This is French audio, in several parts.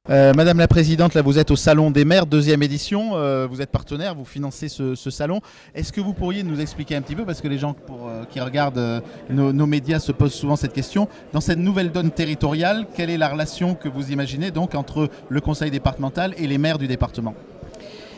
Madame la Présidente, là vous êtes au Salon des maires, deuxième édition, vous êtes partenaire, vous financez ce salon. Est-ce que vous pourriez nous expliquer un petit peu, parce que les gens qui regardent nos médias se posent souvent cette question, dans cette nouvelle donne territoriale, quelle est la relation que vous imaginez donc entre le conseil départemental et les maires du département ?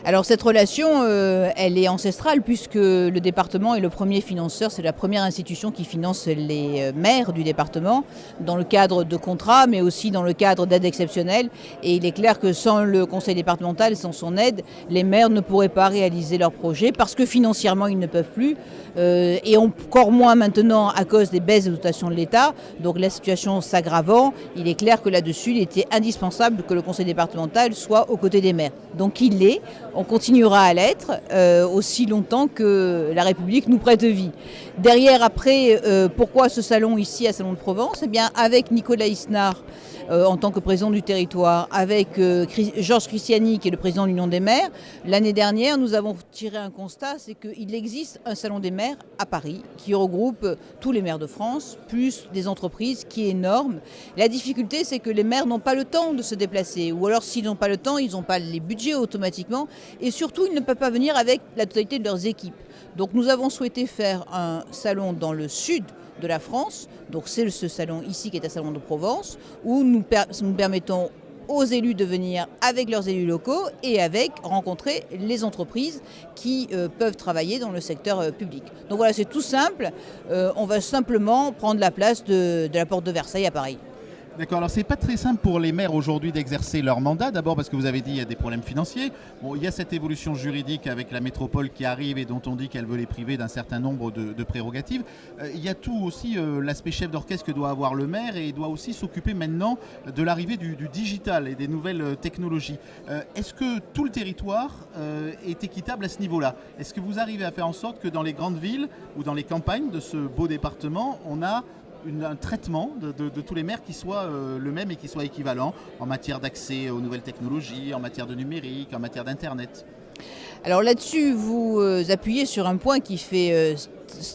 Alors cette relation, elle est ancestrale puisque le département est le premier financeur, c'est la première institution qui finance les maires du département dans le cadre de contrats mais aussi dans le cadre d'aides exceptionnelles. Et il est clair que sans le conseil départemental, sans son aide, les maires ne pourraient pas réaliser leurs projets parce que financièrement ils ne peuvent plus et encore moins maintenant à cause des baisses de dotation de l'État. Donc la situation s'aggravant, il est clair que là-dessus il était indispensable que le conseil départemental soit aux côtés des maires. Donc il l'est. On continuera à l'être aussi longtemps que la République nous prête vie. Derrière, après, pourquoi ce salon ici à Salon de Provence ? Eh bien, avec Nicolas Isnard en tant que président du territoire, avec Georges Christiani qui est le président de l'Union des maires, l'année dernière, nous avons tiré un constat, c'est qu'il existe un Salon des maires à Paris qui regroupe tous les maires de France, plus des entreprises, qui est énorme. La difficulté, c'est que les maires n'ont pas le temps de se déplacer, ou alors s'ils n'ont pas le temps, ils n'ont pas les budgets automatiquement, et surtout, ils ne peuvent pas venir avec la totalité de leurs équipes. Donc nous avons souhaité faire un salon dans le sud de la France, donc c'est ce salon ici qui est un salon de Provence, où nous permettons aux élus de venir avec leurs élus locaux et avec rencontrer les entreprises qui peuvent travailler dans le secteur public. Donc voilà, c'est tout simple, on va simplement prendre la place de la porte de Versailles à Paris. D'accord, alors c'est pas très simple pour les maires aujourd'hui d'exercer leur mandat, d'abord parce que vous avez dit qu'il y a des problèmes financiers. Bon, il y a cette évolution juridique avec la métropole qui arrive et dont on dit qu'elle veut les priver d'un certain nombre de prérogatives. Il y a tout aussi l'aspect chef d'orchestre que doit avoir le maire et il doit aussi s'occuper maintenant de l'arrivée du digital et des nouvelles technologies. Est-ce que tout le territoire est équitable à ce niveau-là ? Est-ce que vous arrivez à faire en sorte que dans les grandes villes ou dans les campagnes de ce beau département, on a un traitement de tous les maires qui soit le même et qui soit équivalent en matière d'accès aux nouvelles technologies, en matière de numérique, en matière d'Internet ? Alors là-dessus, vous appuyez sur un point qui fait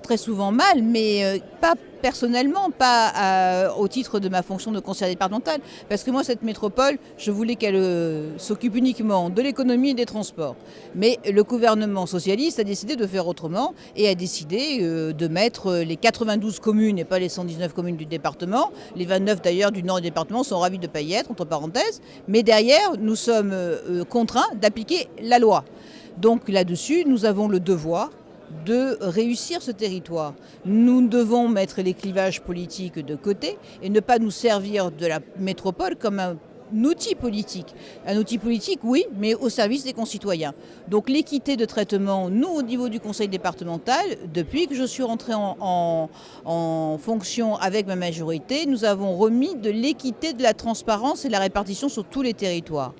très souvent mal, mais pas personnellement, pas au titre de ma fonction de conseillère départementale, parce que moi, cette métropole, je voulais qu'elle s'occupe uniquement de l'économie et des transports. Mais le gouvernement socialiste a décidé de faire autrement et a décidé de mettre les 92 communes et pas les 119 communes du département. Les 29 d'ailleurs du nord du département sont ravis de ne pas y être, entre parenthèses. Mais derrière, nous sommes contraints d'appliquer la loi. Donc là-dessus, nous avons le devoir de réussir ce territoire. Nous devons mettre les clivages politiques de côté et ne pas nous servir de la métropole comme un outil politique. Un outil politique, oui, mais au service des concitoyens. Donc l'équité de traitement, nous, au niveau du conseil départemental, depuis que je suis rentrée en fonction avec ma majorité, nous avons remis de l'équité, de la transparence et de la répartition sur tous les territoires.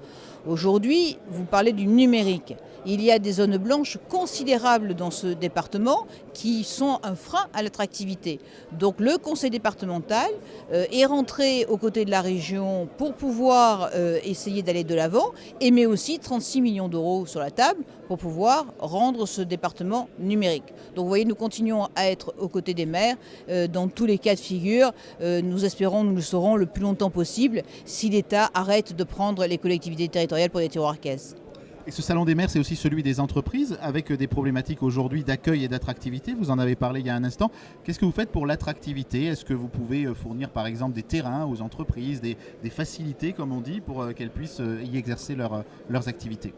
Aujourd'hui, vous parlez du numérique. Il y a des zones blanches considérables dans ce département qui sont un frein à l'attractivité. Donc le conseil départemental est rentré aux côtés de la région pour pouvoir essayer d'aller de l'avant et met aussi 36 millions d'euros sur la table pour pouvoir rendre ce département numérique. Donc vous voyez, nous continuons à être aux côtés des maires dans tous les cas de figure. Nous espérons, nous le saurons le plus longtemps possible si l'État arrête de prendre les collectivités territoriales pour des tiroirs caisses. Et ce salon des maires, c'est aussi celui des entreprises, avec des problématiques aujourd'hui d'accueil et d'attractivité. Vous en avez parlé il y a un instant. Qu'est-ce que vous faites pour l'attractivité ? Est-ce que vous pouvez fournir par exemple des terrains aux entreprises, des facilités, comme on dit, pour qu'elles puissent y exercer leurs activités ?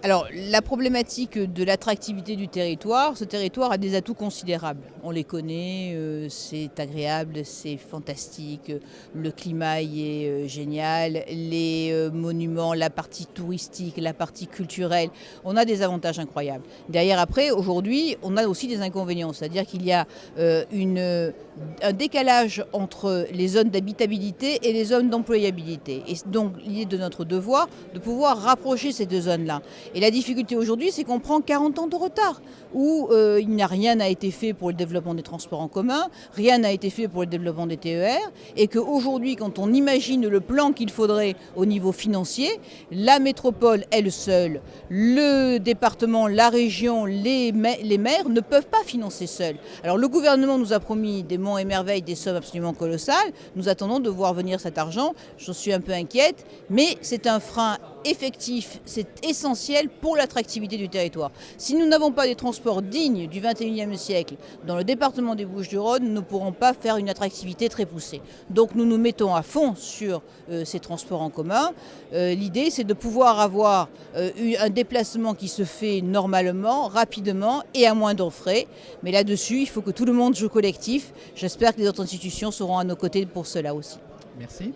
Alors, la problématique de l'attractivité du territoire, ce territoire a des atouts considérables. On les connaît, c'est agréable, c'est fantastique, le climat y est génial, les monuments, la partie touristique, la partie culturelle, on a des avantages incroyables. Derrière, après, aujourd'hui, on a aussi des inconvénients, c'est-à-dire qu'il y a un décalage entre les zones d'habitabilité et les zones d'employabilité. Et donc, il est de notre devoir de pouvoir rapprocher ces deux zones-là. là. Et la difficulté aujourd'hui, c'est qu'on prend 40 ans de retard, où rien n'a été fait pour le développement des transports en commun, rien n'a été fait pour le développement des TER, et qu'aujourd'hui, quand on imagine le plan qu'il faudrait au niveau financier, la métropole, elle seule, le département, la région, les maires ne peuvent pas financer seuls. Alors le gouvernement nous a promis des monts et merveilles, des sommes absolument colossales. Nous attendons de voir venir cet argent. Je suis un peu inquiète, mais c'est un frein effectif, c'est essentiel pour l'attractivité du territoire. Si nous n'avons pas des transports dignes du 21e siècle dans le département des Bouches-du-Rhône, nous ne pourrons pas faire une attractivité très poussée. Donc nous nous mettons à fond sur ces transports en commun. L'idée, c'est de pouvoir avoir un déplacement qui se fait normalement, rapidement et à moindre frais. Mais là-dessus, il faut que tout le monde joue collectif. J'espère que les autres institutions seront à nos côtés pour cela aussi. Merci.